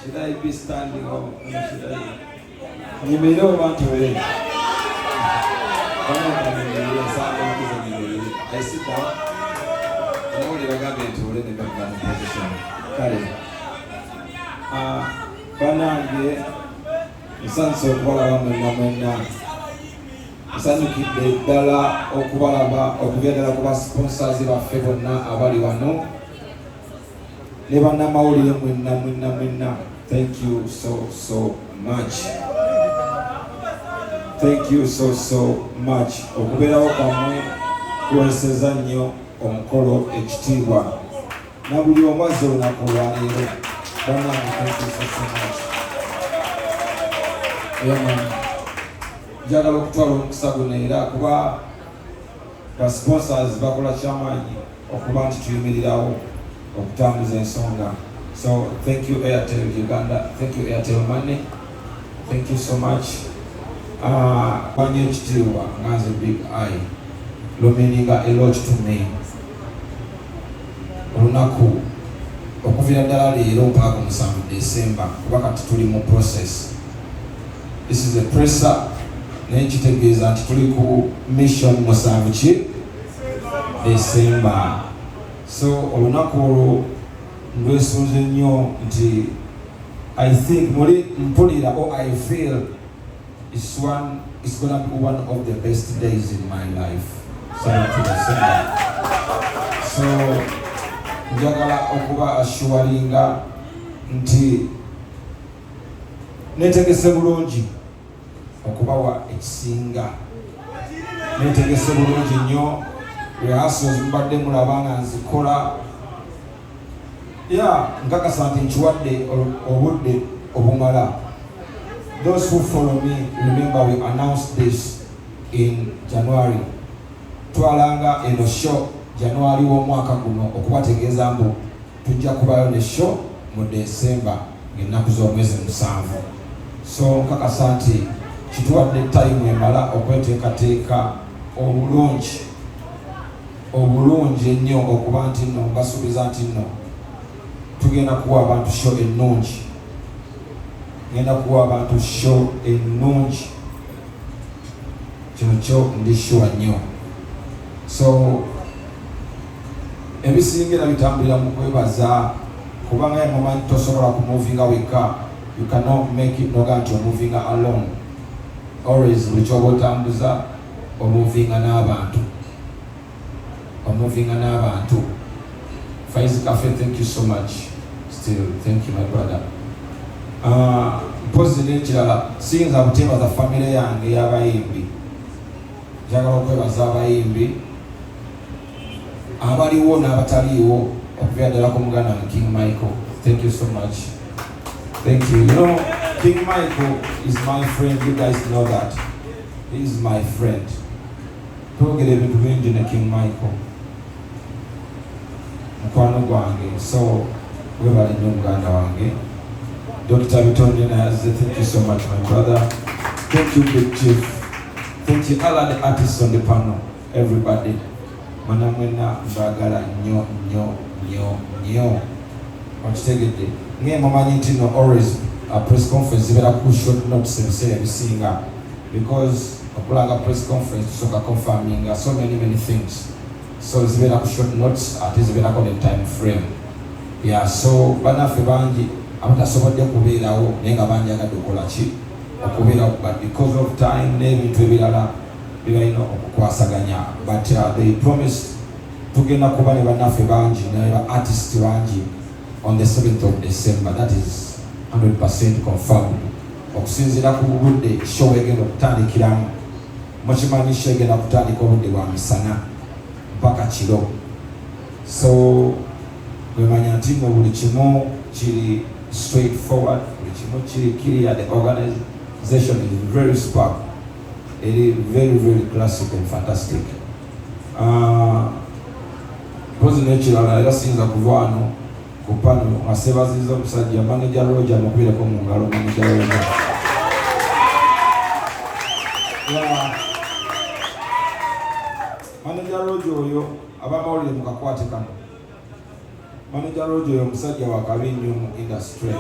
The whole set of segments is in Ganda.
Should I be standing or should I? You may know what to do. I sit down. I'm only going to read the background position. Kale. Banange. Nsanso okubalaba mwenna. Nsanyukidde ddala okubalaba okubeerera ku basponsors baffe bonna abali wano. Ne bannamawulire mwenna. Thank you so much. Thank you so much. Okubeerawo kwammwe kuweeseza nnyo omukolo ekitiibwa. Na buli omu azze olunaku olwaleero. Bannange, thank you so much. Njagala okutwala omukisa guno era kuba basponsors bakola kyamaanyi okuba nti tuyimirirawo okutambuza ensonga. So thank you Airtel Uganda, thank you Airtel Money, thank you so much. Kwanye ekitiibwa nga nze Big I lumininga a lot to me. Olunaku okuviira ddala leero mpaka ku 7 December kuba kati tuli mu process. This is a presser. Nekitegeeza nti tuli ku mission 7 December. So olunaku olwo ndwesunze nnyo nti I think muli mpulira or I feel it's gonna be one of the best days in my life. 7 December. So njagala okuba assuringa nti netegese bulungi okubawa ekisinga. Netegese bulungi nnyo rehearsals mbadde mulaba nga nzikola. Nkakasa nti nkiwadde obudde obumala. Those who follow me remember we announced this in January. Twalanga eno show January w'omwaka guno okubategeeza mbu tujja kubayo ne show mu December ng'ennaku z'omwezi 7. So nkakasa nti kituwadde time emala okweteekateeka obulungi ennyo okuba nti nno basuubiza nti nno tugenda kuwa abantu show ennungi. Ngenda kuwa abantu show ennungi. Kino kyo ndi sure nnyo. So ebisingira bitambulira mu kwebaza kubanga mumanyi tosobola kumuvinga weka. You cannot make it noga nti omuvinga alone. Always luchobo tambuza omuvinga n'abantu. Faiz Cafe, thank you so much. Still, thank you my brother. Positive kirala siyinza kuteebaza family yange y'abayimbi. Njagala okwebaza abayimbi abaliwo n'abataliiwo okubeera ddala ku muganda wange King Michael. Thank you so much. Thank you. You know, King Michael is my friend. You guys know that. He is my friend. Don't get even to na King Michael. Omukwano gwange. So, webali nnyo muganda wange. Dr. Bitone Abayimbi, thank you so much, my brother. Thank you, Big Chief. Thank you, all of the artists on the panel. Everybody. Manamwena mbagala nnyo. Wakitegedde. Nge mumanyi nti no always a press conference zibera ku short notice ebiseera ebisinga because okulanga press conference tusooka confirming so many things. So zibera ku short notice ate zibera ko ne time frame. So banaffe bangi abatasobodde kubeerawo naye nga banjagadde okukola ki okubeerawo, but because of time n'ebintu ebirala bibalina okukwasaganya, but they promised tugenda kuba ne bannaffe bangi ne ba artist bangi on the 7th of December. That is 100% confirmed. Okusinziira ku budde show egenda okutandikiramu, mukimanyi show egenda kutandika obudde bwa misana mpaka kiro. So wemanya nti buli kimu kiri straightforward, buli kimu kiri clear. The organization is very superb. It is very classic and fantastic. President Micheal era sinza kuva wano kupano asebaziza omusajja manager Roger mukubireko mu ngalo manager Roger. Manager Roger oyo abamawulire mukakwate kano. Manager Roger oyo musajja wa kabinyo mu industry.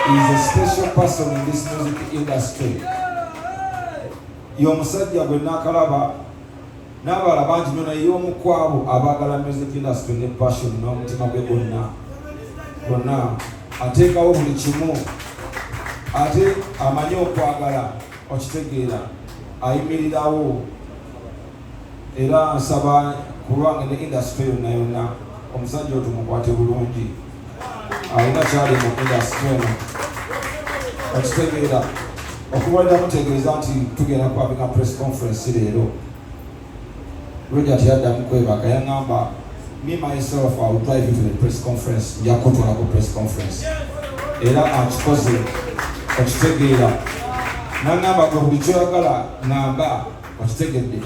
is a special person in this music industry. Y'omusajja gwe nakalaba n'abalala bangi nnyo naye y'omu ku abo abaagala music industry ne passion n'omutima gwe gwonna ateekawo buli kimu ate amanyi okwagala okitegeera ayimirirawo era nsaba kulwanga ne industry yonna omusajja oyo tumukwate bulungi alina kyali mu industry eno okitegeera okubalira mutegeeza nti tugenda kwabika press conference leero Roger tiyaddamu kwebaka yaŋŋamba me myself I will drive you to the press conference yakutwalako press conference era akikoze okitegeera naŋŋamba gwe buli kyoyagala ŋŋamba okitegedde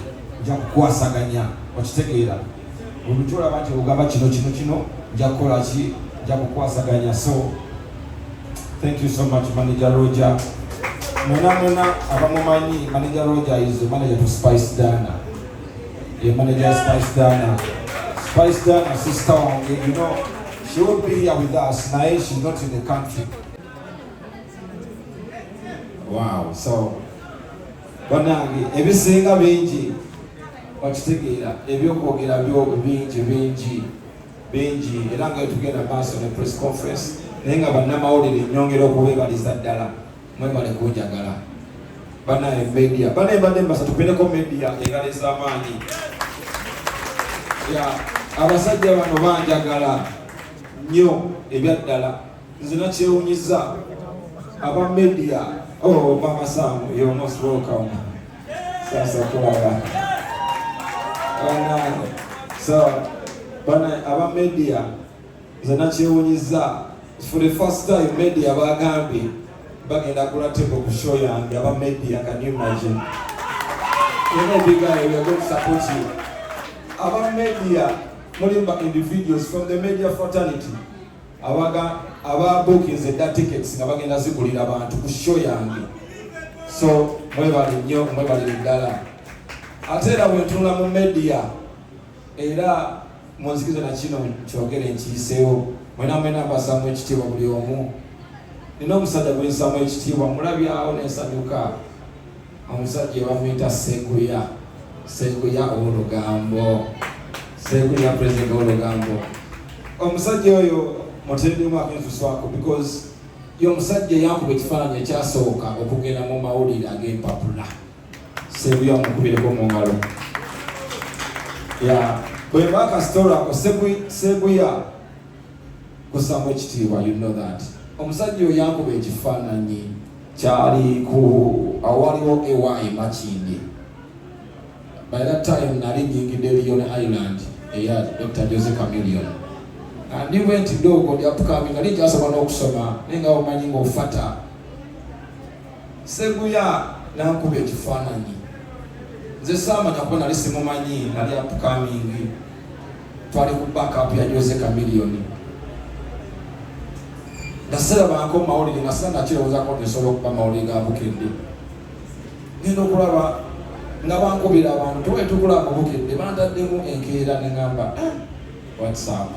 nja kukwasaganya okitegeera buli kyolaba nti ogamba kino nja kukola ki nja kukwasaganya. So thank you so much Manager Roger. Mwana abamumanyi Manager Roger is the manager to Spice Dana. The manager Spice Dana. Spice Dana sister wange, you know, she will be here with us. Now she's not in the country. Wow. So banange ebisinga bingi okitegeera ebyokwogera bingi era nga tugenda maaso ne press conference naye nga bannamawulire nnyongera okubeebaliza ddala mwebale kunjagala banaye media banaye badde mbasa tupendeko media engalo ez'amaanyi abasajja bano banjagala nnyo ebyaddala nze nakyewunyiza aba media Mama Sam, you're most welcome. Sasa kulaba. So, bana aba media zanakyewunyiza for the first time media bagambi bagenda kulateko ku show yange aba media, can you imagine? You're a big guy, we are going to support you. Aba media, mulimba individuals from the media fraternity. Aba bookings and tickets nga bagenda zigulira abantu ku show yange. So mwebale nnyo mwebale ddala ate era bwentula mu media era munzikizo na kino kyogere nkiyiseewo mwena mbasamu ekitiibwa buli omu. Nina omusajja gwe nsamu ekitiibwa mulabyawo nensanyuka omusajja bamuyita Seguya Olugambo Seguya President Olugambo. Omusajja oyo mutendemu akinsuswako because yo musajja yankuba ekifaananyi ekyasooka okugenda mu mawulire ag'empapula. Seguya omukubireko mu ngalo bwe mbaaka story ako Seguya kusamu ekitiibwa, you know that. Omusajja oyo yankuba ekifaananyi kyali ku awaliwo ewayi Makindi. By that time nali nyingidde Lion Island eya Dr. Jose Chameleon. And he went to do the upcoming, and he just want to soma. Nenga omanyi ng'ofata. Seguya nankube ekifaananyi. Nze saama nakubona nali simumanyi nali upcoming. Twali ku backup ya Jose Chameleon. Nasera banko mawulire nasera nakirowoozaako nsobola okuba mawulire ga Bukidde. Ngenda okulaba nga bankubira abantu wetukulaba Bukidde bantaddemu enkeera ne ngamba WhatsApp.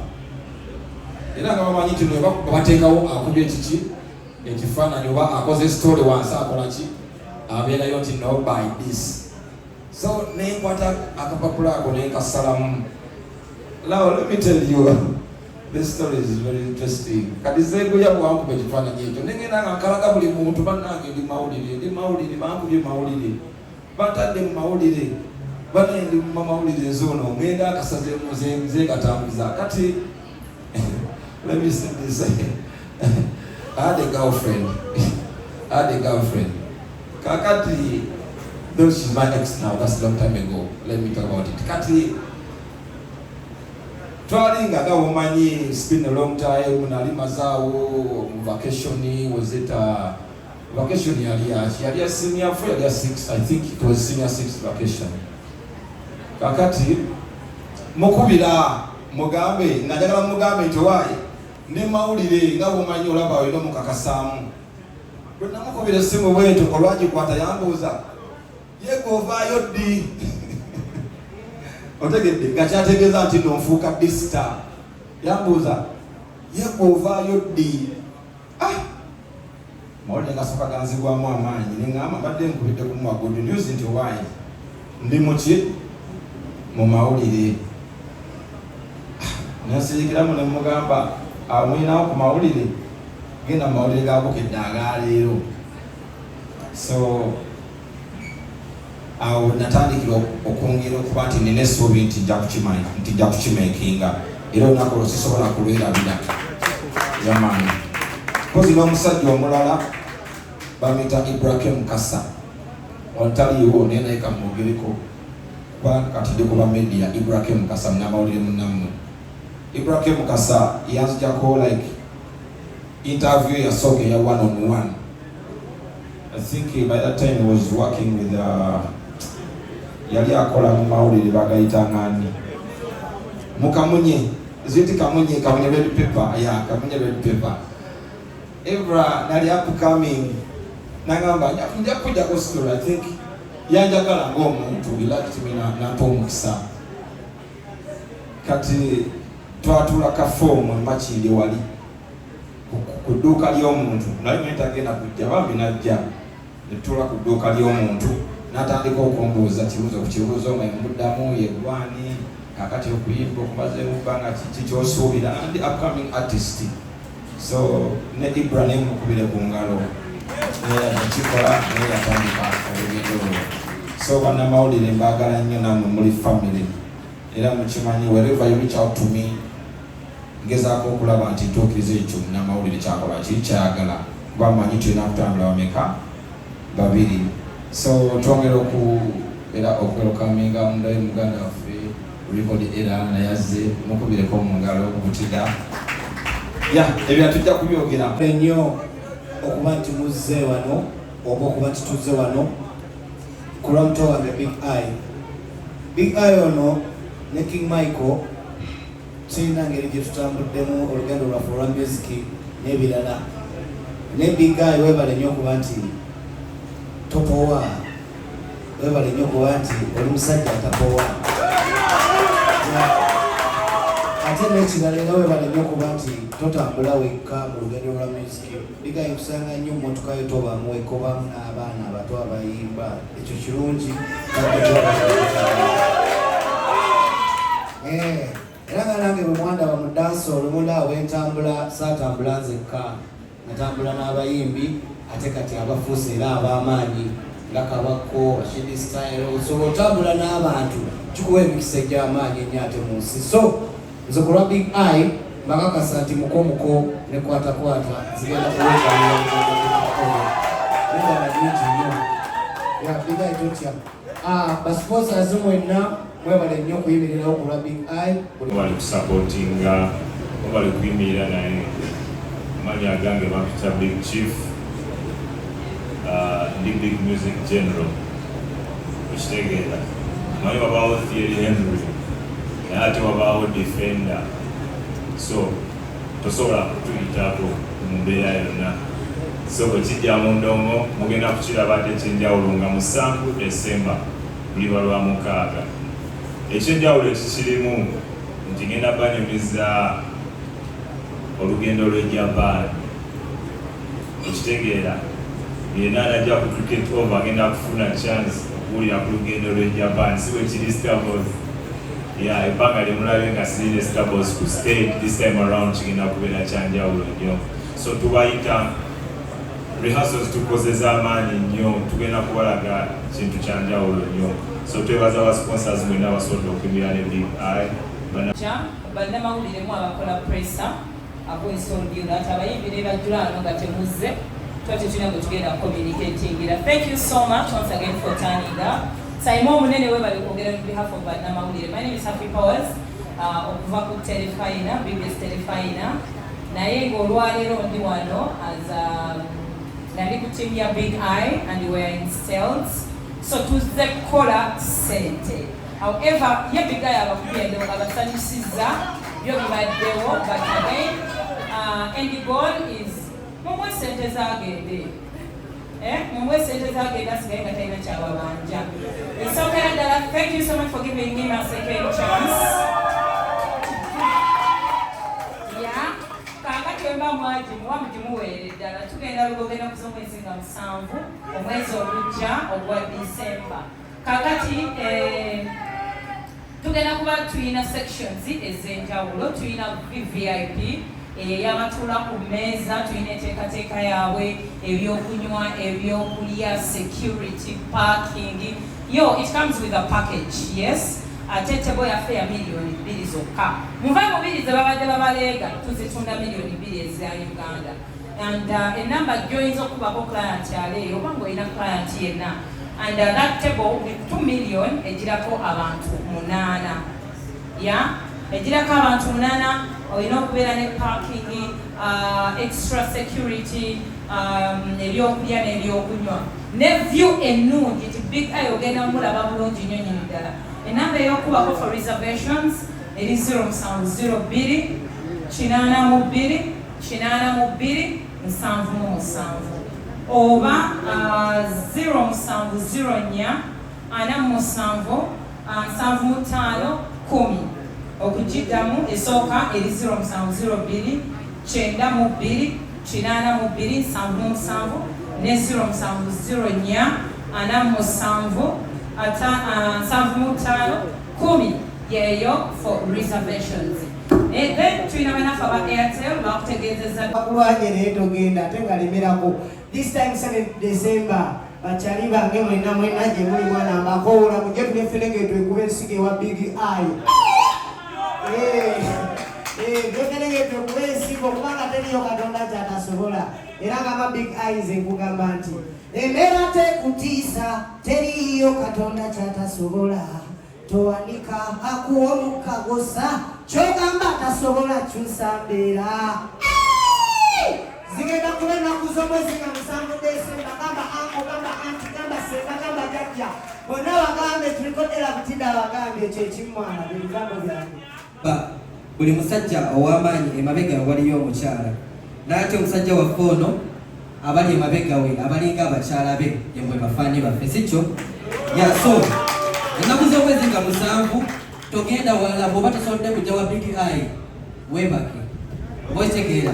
Era nga bamanyi nti bateekawo akubye kiki ekifaananyi oba akoze story wansi akola ki abeerayo nti no by this. So nenkwata akapapula ako nenkasalamu. Now let me tell you, this story is very interesting. Kati Seguya bwankuba ekifaananyi ekyo nengenda nga nkalaga buli muntu bannange ndi mawulire bankubye mawulire batadde mu mawulire banaye ndi mu mawulire nzoono ngenda akasazeemu nze katambuza kati. Let me say this. I had a girlfriend. Kakati, though she's my ex now, that's a long time ago. Let me talk about it. Kati, traveling aga womanyi, it's been a long time. Nali mazao, vacation, was it vacation yali senior 4, yali 6, I think it was senior 6 vacation. Kakati, mukubira, mugambe, najagala mugambe itowaye. Ndi mawulire nga bwomanyi olaba olina mukakasaamu. Bwe namukubira essimu bwetu olwagikwata yambuuza yegovaayo ddi. Otegedde nga kyategeeza nti nonfuuka disita. Yambuuza yegovaayo ddi. amawulire gasooka ganzigwamu amaanyi neŋŋamba mbadde nkubidde ku mwa good news nti owaayi ndi muki mu mawulire nensirikiramu ne mugamba amwinawo ku mawulire genda mu mawulire gabukedde agaleero. So awo natandikira okwongera okuba nti nina essuubi nti nja kukimakinga era olunaku olwo sisobola kulwerabira yamaani. Kozi n'omusajja omulala bamuyita Ibrahim Kasa ontaliiwo naye naye kamwogereko kuba kati ndi kuba media. Ibrahim Kasa munnamawulire munnammwe. Ibrahim Kasa yanzijako like interview yasooka eya one-on-one. I think by that time he was working with yali akola mu mawulire bagayita ngani mukamunye ziti kamunye red paper ya kamunye red paper. Ibra nali upcoming nangamba nja kuja ku story. I think yanjagala ng'omuntu he liked me na omukisa kati twatula ka fomu embakiri wali ku dduuka ly'omuntu nali mwetagenda kujja bambi najja netula ku dduuka ly'omuntu natandika okumbuuza kibuuzo ku kibuuzo nga muddamu yegwani kakati okuyimba okumaze mubanga kiki kyosuubira ndi upcoming artist. So ne Ibra nemukubire ku ngalo nekikola naye yatandika olugendo olwo. So bannamawulire mbaagala nnyo nammwe muli family era mukimanyi wherever you reach out to me ngezaako okulaba nti ntuukiriza ekyo munnamawulire kyakola kiri kyayagala kuba mmanyi tulina kutambula bameka babiri. So twongera okwelokaminga mundayo muganda waffe record era nayazze mukubireko mu ngalo okubutida ebyo tujja kubyogera ennyo okuba nti muzze wano oba okuba nti tuzze wano ku lwamuto wange Big Eye ono ne King Michael tulina ngeri gye tutambuddemu olugendo lwaffe olwa music n'ebirala ne Big Eye webale nnyo okuba nti topowa, webale nnyo okuba nti oli musajja atapowa ate n'ekirala era webale nnyo okuba nti totambula wekka mu lugendo lwa music. Big Eye kusanga nnyo mmotoka yo tobamu wekka obamu n'abaana abato abayimba ekyo kirungi era nga nange bwe mwandaba mu dansi olumula wentambula saatambula nzekka natambula n'abayimbi ate kati abafuuse era ab'amaanyi nga Kabako Rashidi Style osobola otambula n'abantu kikuwa emikisa egy'amaanyi ennyo ate mu nsi. So nze ku lwa Big Eye mbakakasa nti mukomuko ne kwatakwata zigenda kuweekanira bingi nnyo Big Eye totya basponsazi mwenna mwebale nnyo okuyimirirawo ku lwa Big Eye bali kusupportinga bali kuyimirira naye amanya agange bampita Big Chief ndi Big Music General ekitegeeza manyi wabaawo Thierry Henry naye ate wabaawo Defender. So tosobola kutuyitako mu mbeera yonna. So bwe kijja mu ndongo mugenda kukiraba ate ekyenjawulo nga mu 7 December luliba lwa 6. Ekyenjawulo ekikirimu nti ngenda banyumiza olugendo lw'e Japan. Ekitegeera yenna anajja ku cricket over agenda kufuna chance okuwulira ku lugendo lw'e Japan. Si bwe kiri Starboys ebbanga lyemulabe nga sirine Starboys ku stage this time around kigenda kubeera kyanjawulo nnyo. So tubayita rehearsals tukozeza amaanyi nnyo tugenda kubalaga kintu kyanjawulo nnyo. So twebaza aba sponsors mwenna basobodde okuyimirira ne Big Eye bannamawuliremu abakola pressa ab'ensolbiro ati abayimbi ne bajjula wano nga temuzze twate tulina gwe tugenda communicatingira. Thank you so much once again for turning up. Saimo omunene webale kwogera on behalf of bannamawulire. My name is Happy Powers okuva ku Telefina, biggest Telefina naye ng'olwaleero ndi wano as nali ku team ya Big Eye and we are in sales. So tuzze kukola sente. However, ye Big Eye abakubye abasanyusiza byo bibaddewo, but again and the goal is mumwe sente zagende. Mumwe sente zagende asigaye nga talina kyababanja. So thank you so much for giving me my second chance. Yeah, kakati wemba muweerere ddala tugenda lugogenda kuz'omwezi nga 7 omwezi olujja ogwa December. Kakati tugenda kuba tulina sections ez'enjawulo, tulina VIP y'abatuula ku mmeeza, tulina enteekateeka yaabwe, ebyokunywa, ebyokulya, security, parking. It comes with a package, yes. Tebo yaffe ya million 2 zokka. Muve mu 2 ze babadde babaleega tuzitunda million 2 eza Uganda. And enamba joyinza okubako client yaleero oba ng'olina client yenna. And that table with 2 million egirako abantu 8. Egirako abantu 8, olina okubeera ne parking, extra security, ebyokulya n'ebyokunywa. Ne view ennungi nti Big Eye ogenda mulaba bulungi nnyo nnyini ddala. Enamba ey'okubako for reservations eri 0702 82 82 77 oba 0704 47 75 10. Okugiddamu esooka eri 0702 92 82 77 ne 0704 47 10 yeyo for reservations. Then tulina banafu aba Airtel bakutegeezezza bakulwanye naye togenda ate nga lemerako. This time 7 December bakyali bange mwena gye muli mwana mbakoola mujje tuleferegetwe kuba ensige wa Big Eye. Tuleferegetwe kuba ensigo kubanga teriyo Katonda kyatasobola. Era ng'aba Big Eyes nkugamba nti embeera tekutiisa teriyo Katonda kyatasobola. Towanika akuwomukagosa kyogamba atasobola kyusa mbeera. Zigenda kuba ennaku z'omwezi nga 7 December. Gamba anko, gamba anti, gamba ssenga, gamba jjajja, bonna bagambe tulikodera butinda bagambe ekyo ekimwana ebigambo byange. Buli musajja ow'amaanyi emabega waliyo omukyala n'ate omusajja waffe ono abali emabega we abalinga abakyala be yemwe bafaanyi baffe sikyo so ennaku z'omwezi nga 7 togenda walala bw'oba tosobodde kujja wa Big Eye weebake oitegeera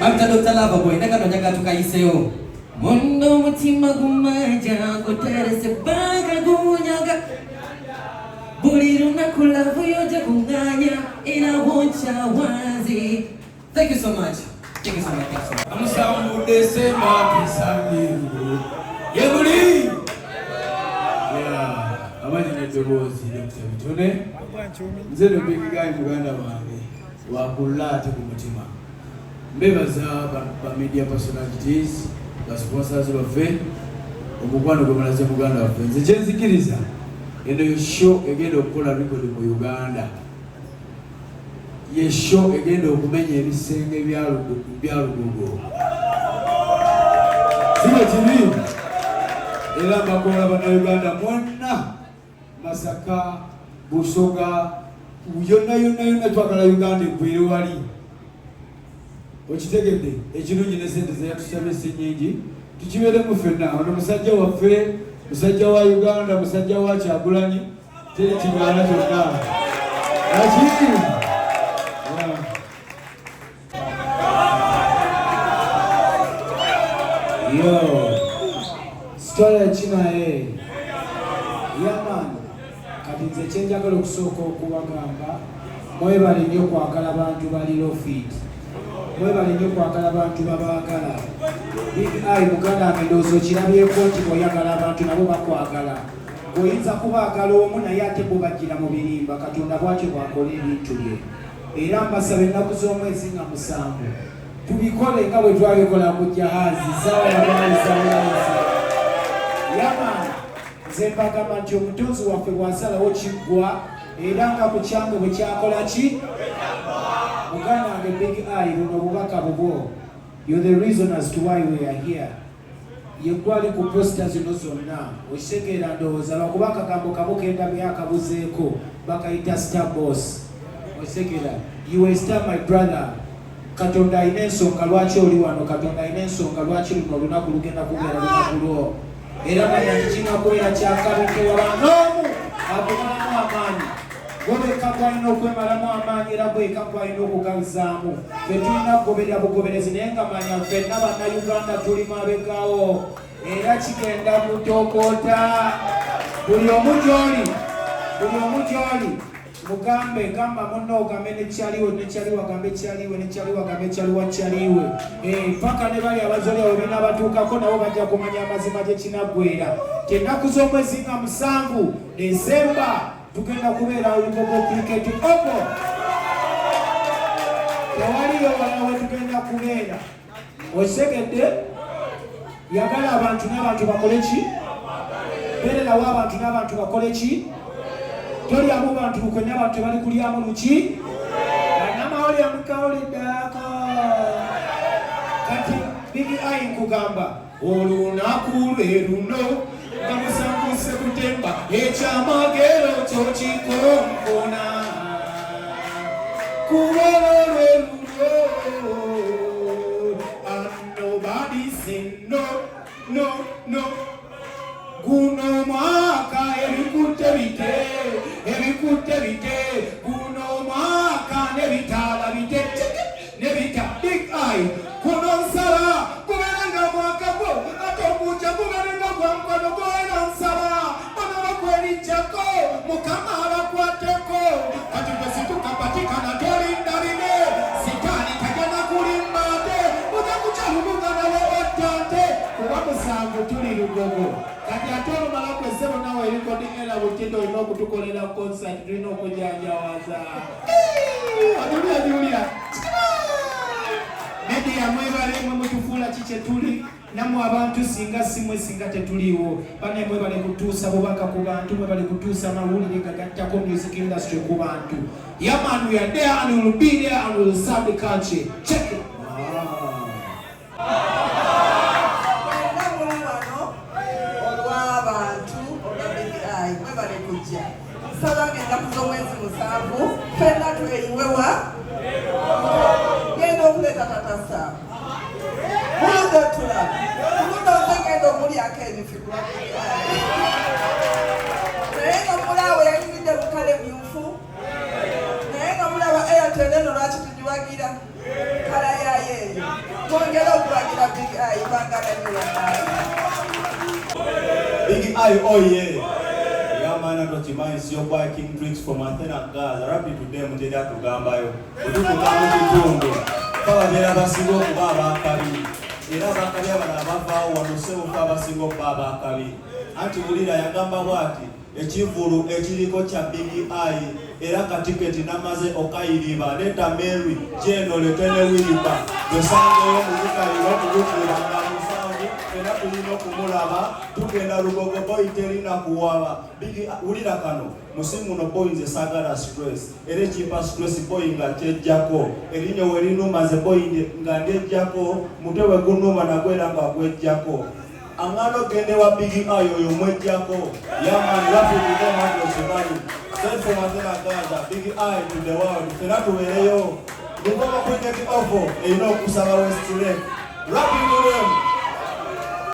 bamita Dr. Lava Boy ne kano njaga tukayiseewo muno omutima gumaja ngoterese baga gunyaga buli lunaku lavu yoja kunganya era woncha wanzi. Thank you so much. Thank you so much. Amusambu December pisangiru yebuli amanyine tobozi Dr. Bitone nze no Big Eye muganda wange wakulate ku mutima. Mbebaza ba media personalities ba sponsors baffe Omukwano Bamulazze muganda waffe nze kyenzikiriza eno show egenda okukola record mu Uganda. Ye show egenda okumenya ebisenge bya Lugogo. Sino TV era bakola bana Uganda mwonna Masaka Busoga yonna twagala Uganda eggwire wali. Okitegedde ekirungi ne sente zeyatusabye si nyingi tukibeeremu ffenna. Ono musajja waffe, musajja wa Uganda, musajja wa Kyagulanyi teri kigaana kyonna akiri sitola ekinaye yaman. Kati nze kyenjagala okusooka okubagamba mwebale nnyo kwagala bantu bali lofit, mwebale nnyo kwagala bantu babaagala. Big Eye muganda amendoozo kirabyeko nti bw'oyagala abantu nabo bakwagala. Oyinza kubaagala omu naye ate bo bajjira mu birimba. Katonda bw'atyo bw'akola ebintu bye. Era mbasaba ennaku z'omwezi nga 7 tubikole nga bwe twabikola ku jahazi sawa yabaalisaulaisa yamaani. Nze mbagamba nti omutonzi waffe bw'asalawo kiggwa era nga ku kyange bwe kyakola ki muganda wange Big Eye buno obubaka bubwo. You're the reason as to why we are here. Yekwali ku posta zino zonna okitegeera ndowooza lwakuba akagambo kamu kendabye akabuzeeko bakayita star boss. Okitegeera you a star my brother. Katonda alina ensonga lwaki oli wano. Katonda alina ensonga lwaki luno olunaku lugenda kubeera lunaku lwo. Era manya nti kinakubeera kyakabi tewaba n'omu akumalamu amaanyi. Gobe kakwalina okwemalamu amaanyi era gwe kakwalina okugazaamu. Ffe tulina kugoberera bugoberezi naye nga manya ffenna bannayuganda tuli mabegawo era kigenda kutokoota. Buli omu gy'oli mugambe gamba munno ogambe nekyaliwe gambe kyaliwe gambe kyaliwa kyaliwe. Paka ne bali abazoli abo bina batuukako nabo bajja kumanya amazima gye kinaggwera. Ennaku z'omwezi nga 7 Desemba tugenda kubeera Lugogo Cricket Oval. Tewaliyo wala we tugenda kubeera. Osegedde yagala abantu n'abantu bakole ki? Beererawo abantu n'abantu bakole ki? Tolyamu bantu lukwe n'abantu bali kulyamu luki? Banamawoli amukawuliddako. Kati Big Eye nkugamba olunaku lwe luno nga musanguse kutemba ekyamagero kyo kikonkona. Kubolo lwe luno and nobody say no. Guno mwaka ebikutte bite guno mwaka nebitala bite nebita Big Eye kuno nsala kuberenga mwaka gwo ate omuja kuberenga gwa mkono gwera nsala bano bakwerijjako mukama abakwateko kati bwe situkapatikana tolindaline sitaani tajana kulimbate uja kukyalumuga nawe ottante kuba musango tuli Lugogo. Kati ate olumala kwesebo nawe erikodi era butindo olina okutukolera concert tulina okujanjawaza. Julia media mwebale mwe mutufuula kikye tuli namwe abantu singa simwe singa tetuliwo bane mwebale kutuusa bubaka ku bantu mwebale kutuusa amawulire gagattako music industry ku bantu. Yeah man, we are there and we will be there and we will serve the country. Check it. Sabange ndakuzo mwezi 7 fena tueiwewa ngendo kuleta tatasa mundo tula mundo ngendo muri akeni figura nenga mulawe yakinde bukale myufu nenga mulawe airteleno lwaki tujiwagira kala yayeyo twongera okuwagira Big Eye bangana niwa Big Eye oye. Man, not your mind, your boy King Drinks from Athena Gaza. Rabbi to them, they are to Gambayo. We do go down to Tungo. Power the other single Baba Kabi. The other Kabiaba, one of Baba single Baba Kabi. Anti Ulida Yagamba Wati, a chivuru, a chilicocha Big Eye, a raka ticket in Amaze Okai River, Leta Mary, Jane or Lieutenant Willipa, the Sunday of Luka, you want to look for tulino kumulaba tugenda Lugogo boy terina kuwaba Big ulira kano musimu no boy nze sagala stress ere chipa stress boy nga tejjako erinyo welino ze boy nga ndejjako mutewe gunuma na gwera nga gwejjako angalo gende wa Big Eye oyo mwejjako yaman lafi kudema kusibani selfo matena Gaza Big Eye to the world feratu wereyo Lugogo Cricket Oval eno kusaba West Lake Rapid to them